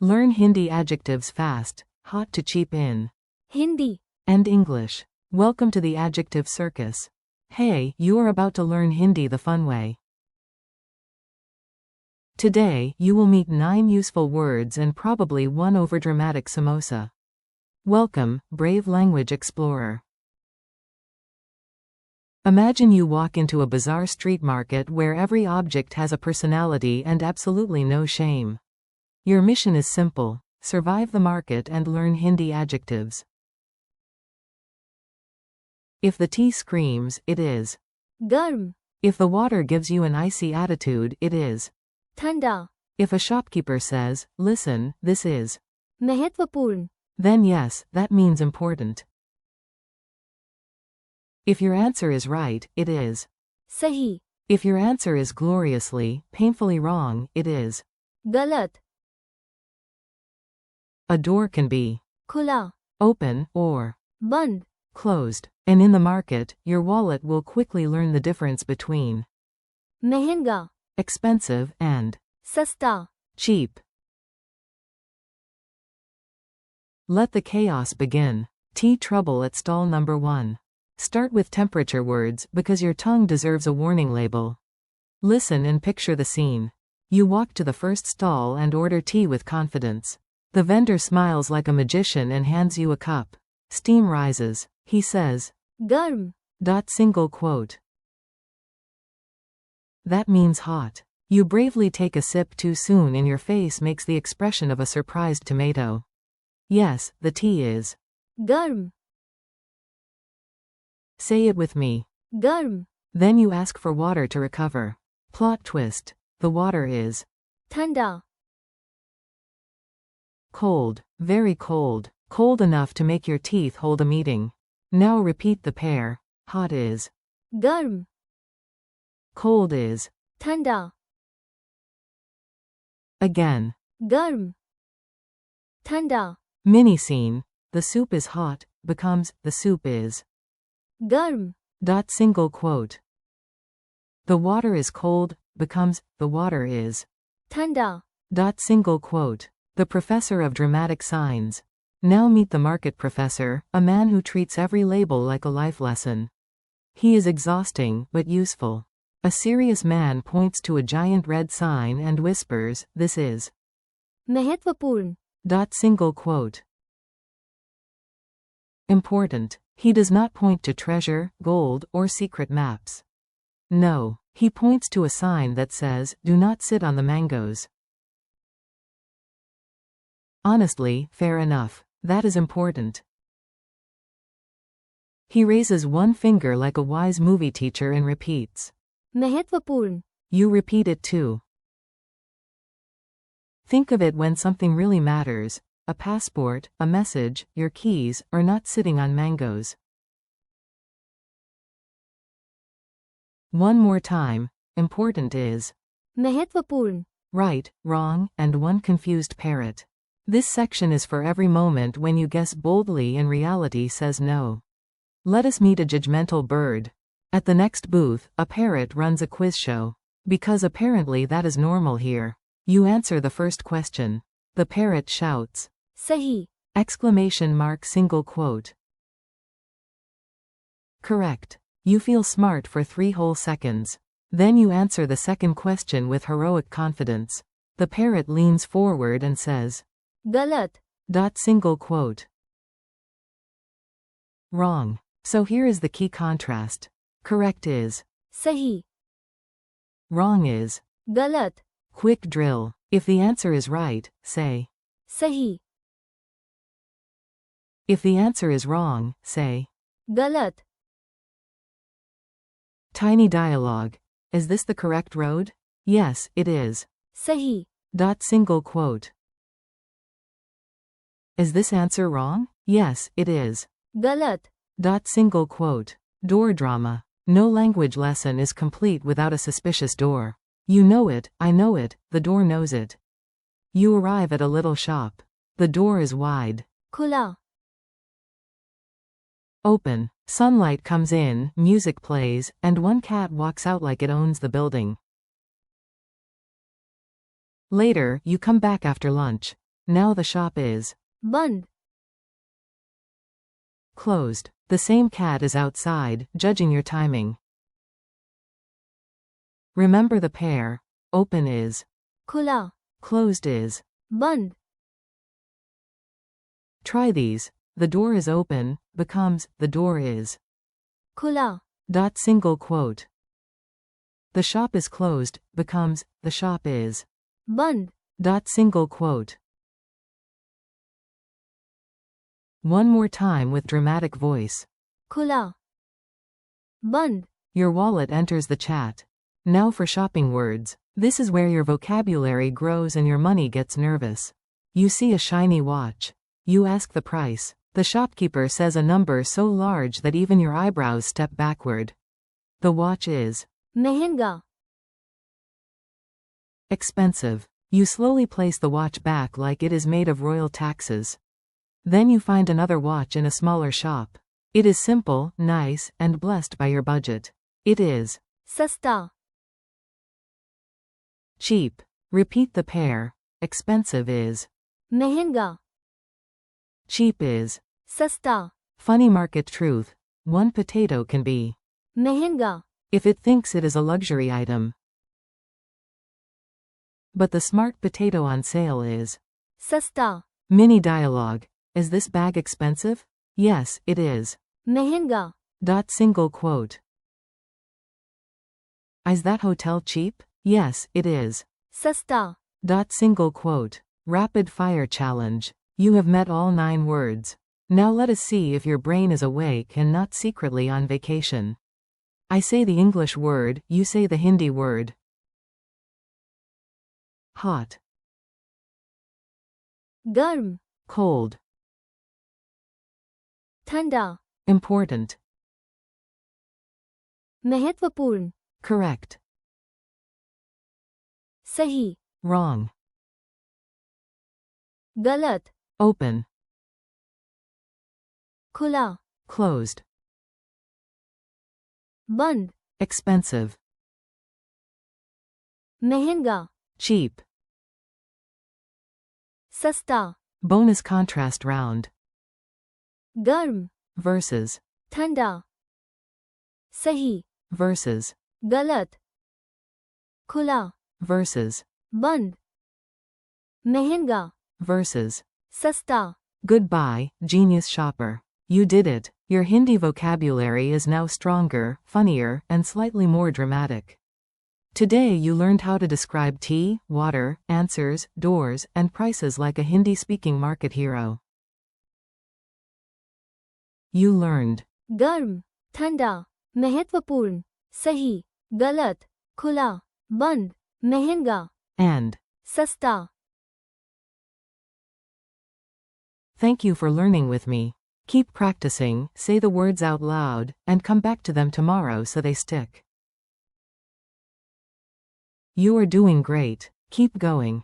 Learn Hindi adjectives fast, hot to cheap in. Hindi. And English. Welcome to the adjective circus. Hey, you are about to learn Hindi the fun way. Today, you will meet 9 useful words and probably one overdramatic samosa. Welcome, brave language explorer. Imagine you walk into a bizarre street market where every object has a personality and absolutely no shame. Your mission is simple: survive the market and learn Hindi adjectives. If the tea screams, it is Garm. If the water gives you an icy attitude, it is Thanda. If a shopkeeper says, listen, this is Mahatvapurn. then yes, that means important. If your answer is right, it is Sahi. If your answer is gloriously, painfully wrong, it is Galat. A door can be Khula. open or Band. closed, and in the market, your wallet will quickly learn the difference between Mehenga. expensive and Sasta. cheap. Let the chaos begin. Tea trouble at stall number 1. Start with temperature words because your tongue deserves a warning label. Listen and picture the scene. You walk to the first stall and order tea with confidence. The vendor smiles like a magician and hands you a cup. Steam rises. He says, Garm. Single quote. That means hot. You bravely take a sip too soon and your face makes the expression of a surprised tomato. Yes, the tea is Garm. Say it with me. Garm. Then you ask for water to recover. Plot twist. The water is Thanda. cold, very cold, cold enough to make your teeth hold a meeting. Now repeat the pair. Hot is Garm. cold is Thanda. again. Garm. Thanda. Mini scene. The soup is hot becomes the soup is Garm. Single quote. The water is cold becomes the water is Thanda. Single quote. The professor of dramatic signs. Now meet the market professor, a man who treats every label like a life lesson. He is exhausting, but useful. A serious man points to a giant red sign and whispers, this is Mahatvapurn. Single quote. Important. He does not point to treasure, gold, or secret maps. No, he points to a sign that says, do not sit on the mangoes. Honestly, fair enough. That is important. He raises one finger like a wise movie teacher and repeats. Mahatvapurn. You repeat it too. Think of it when something really matters. A passport, a message, your keys, are not sitting on mangoes. One more time. Important is Mahatvapurn. right, wrong, and one confused parrot. This section is for every moment when you guess boldly and reality says no. Let us meet a judgmental bird. At the next booth, a parrot runs a quiz show. Because apparently that is normal here. You answer the first question. The parrot shouts. Sahi. Single quote. Correct. You feel smart for 3 whole seconds. Then you answer the second question with heroic confidence. The parrot leans forward and says. Galat. Single quote. Wrong. So here is the key contrast. Correct is Sahi. wrong is Galat. quick drill. If the answer is right, say. Sahi. If the answer is wrong, say. Galat. Tiny dialogue. Is this the correct road? Yes, it is. Sahi. Single quote. Is this answer wrong? Yes, it is. Galat. Single quote. Door drama. No language lesson is complete without a suspicious door. You know it, I know it, the door knows it. You arrive at a little shop. The door is wide. Khula. Open. Sunlight comes in, music plays, and one cat walks out like it owns the building. Later, you come back after lunch. Now the shop is बंद, closed. The same cat is outside, judging your timing. Remember the pair. Open is खुला, closed is. बंद, Try these. The door is open becomes the door is. खुला, Single quote. The shop is closed becomes the shop is. बंद, Single quote. One more time with dramatic voice. खुला, बंद, Your wallet enters the chat. Now for shopping words. This is where your vocabulary grows and your money gets nervous. You see a shiny watch. You ask the price. The shopkeeper says a number so large that even your eyebrows step backward. The watch is महंगा, expensive. You slowly place the watch back like it is made of royal taxes. Then you find another watch in a smaller shop. It is simple, nice, and blessed by your budget. It is सस्ता, cheap. Repeat the pair. Expensive is महंगा, cheap is. सस्ता, Funny market truth. One potato can be महंगा, if it thinks it is a luxury item. But the smart potato on sale is सस्ता, mini dialogue. Is this bag expensive? Yes, it is. महंगा, Single quote. Is that hotel cheap? Yes, it is. सस्ता, Single quote. Rapid fire challenge. You have met all 9 words. Now let us see if your brain is awake and not secretly on vacation. I say the English word, you say the Hindi word. Hot, गर्म, cold, ठंडा, important, महत्वपूर्ण, correct, सही, wrong, गलत, open, खुला, closed, बंद, expensive, महंगा, cheap. सस्ता, Bonus contrast round. गर्म, Versus, ठंडा, सही, versus, गलत, खुला, versus, बंद, महंगा, versus. सस्ता. Goodbye, genius shopper. You did it. Your Hindi vocabulary is now stronger, funnier, and slightly more dramatic. Today you learned how to describe tea, water, answers, doors, and prices like a Hindi-speaking market hero. You learned गर्म, ठंडा, महत्वपूर्ण, सही, गलत, खुला, बंद, महंगा, and. सस्ता. Thank you for learning with me. Keep practicing, say the words out loud, and come back to them tomorrow so they stick. You are doing great. Keep going.